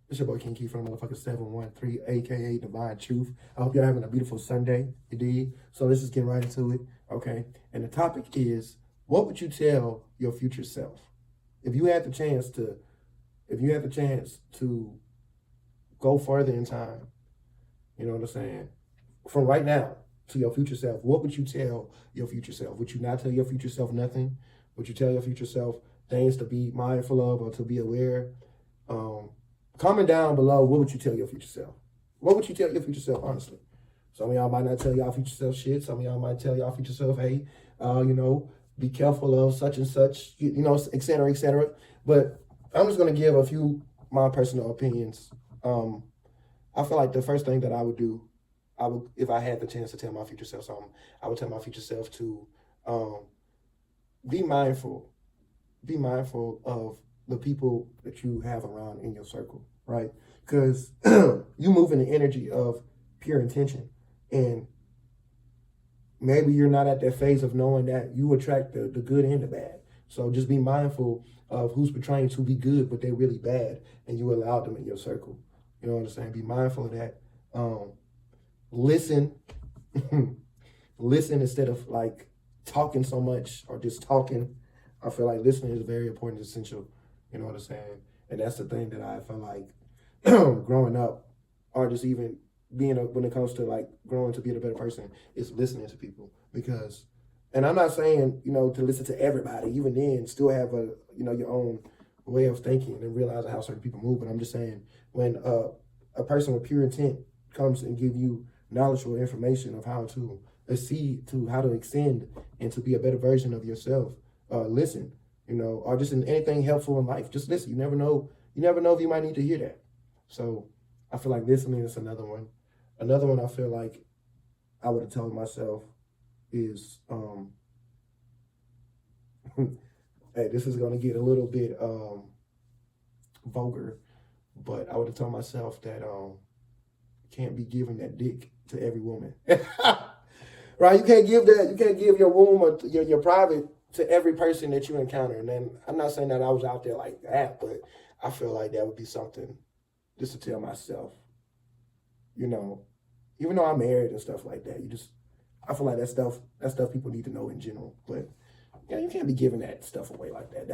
It's your boy King Key from motherfucker 713, aka Divine Truth. I hope you're having a beautiful Sunday, you dig? So let's just get right into it, okay? And the topic is, what would you tell your future self? If you had the chance to, if you had the chance to go further in time, you know what I'm saying? From right now to your future self, what would you tell your future self? Would you not tell your future self nothing? Would you tell your future self things to be mindful of or to be aware? Um, Comment down below, what would you tell your future self? What would you tell your future self, honestly? Some of y'all might not tell y'all future self shit. Some of y'all might tell y'all future self, hey, be careful of such and such, et cetera, et cetera. But I'm just going to give a few my personal opinions. I feel like the first thing that I would do, if I had the chance to tell my future self something, I would tell my future self to be mindful. Be mindful of the people that you have around in your circle, right? Because you move in the energy of pure intention. And maybe you're not at that phase of knowing that you attract the good and the bad. So just be mindful of who's portraying to be good, but they're really bad, and you allow them in your circle. You know what I'm saying? Be mindful of that. Listen. Listen instead of like talking so much or just talking. I feel like listening is very important, essential. You know what I'm saying? And that's the thing that I feel like growing up, or just even when it comes to like growing to be a better person, is listening to people. Because, and I'm not saying, to listen to everybody, even then, still have your own way of thinking and realizing how certain people move. But I'm just saying, when a person with pure intent comes and give you knowledgeable information of how to accede to how to extend and to be a better version of yourself, listen, or just in anything helpful in life, just listen. You never know if you might need to hear that. So I feel like listening is another one. Another one I feel like I would have told myself is, hey, this is going to get a little bit vulgar, but I would have told myself that can't be giving that dick to every woman. Right? You can't give your womb or your private to every person that you encounter. And then I'm not saying that I was out there like that, but I feel like that would be something just to tell myself, even though I'm married and stuff like that, I feel like that stuff people need to know in general. But yeah, you can't be giving that stuff away like that.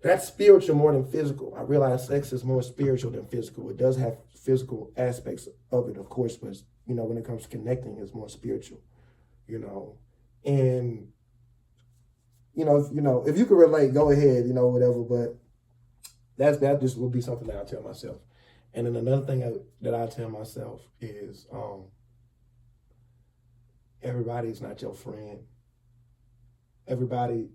That's spiritual more than physical. I realize sex is more spiritual than physical. It does have physical aspects of it, of course, but when it comes to connecting, it's more spiritual. And if you can relate, go ahead, whatever. But that just will be something that I tell myself. And then another thing that I tell myself is, everybody's not your friend. Everybody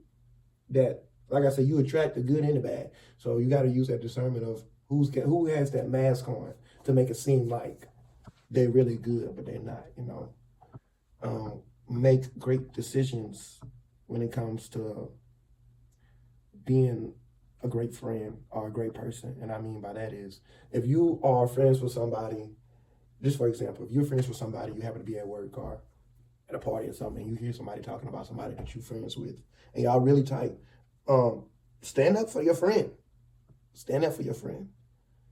that, like I said, you attract the good and the bad. So you got to use that discernment of who has that mask on to make it seem like they're really good, but they're not. Make great decisions when it comes to being a great friend or a great person. And I mean by that is, if you are friends with somebody, just for example, if you're friends with somebody, you happen to be at work or at a party or something, and you hear somebody talking about somebody that you're friends with, and y'all really tight, stand up for your friend. Stand up for your friend.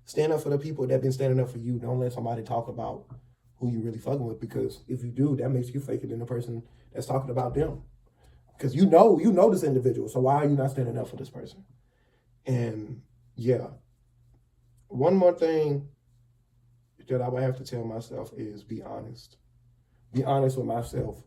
Stand up for the people that have been standing up for you. Don't let somebody talk about who you really fucking with, because if you do, that makes you faker than the person that's talking about them. Because you know this individual, so why are you not standing up for this person? And yeah, one more thing that I would have to tell myself is be honest. Be honest with myself.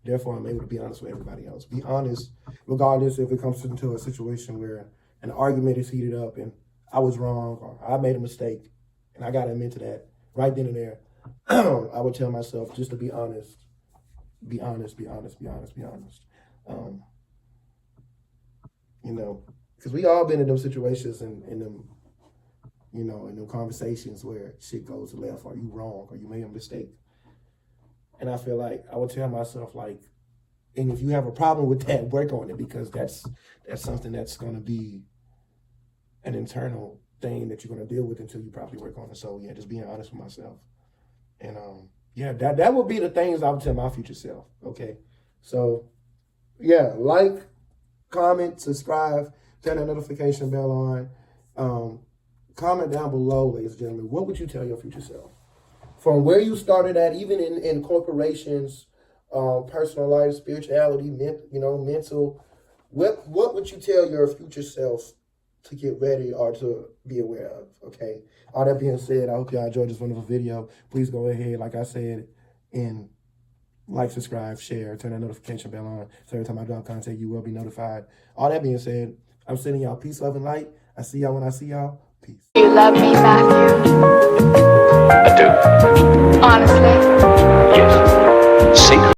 Therefore, I'm able to be honest with everybody else. Be honest, regardless if it comes into a situation where an argument is heated up and I was wrong or I made a mistake, and I got to admit to that right then and there. I would tell myself just to be honest. Be honest, be honest, be honest, be honest. Because we all been in those situations and in them, in them conversations where shit goes left or you wrong or you made a mistake. And I feel like I would tell myself, like, and if you have a problem with that, work on it, because that's something that's going to be an internal thing that you're going to deal with until you properly work on it. So yeah, just being honest with myself. And yeah, that would be the things I would tell my future self. Okay. So yeah, like, comment, subscribe, turn that notification bell on. comment down below, ladies and gentlemen. What would you tell your future self? From where you started at, even in corporations, personal life, spirituality, mental. What would you tell your future self to get ready or to be aware of? Okay. All that being said, I hope y'all enjoyed this wonderful video. Please go ahead, like I said, and like, subscribe, share, turn that notification bell on. So every time I drop content, you will be notified. All that being said, I'm sending y'all peace, love, and light. I see y'all when I see y'all. Peace. You love me, Matthew? I do. Honestly? Yes. Secret.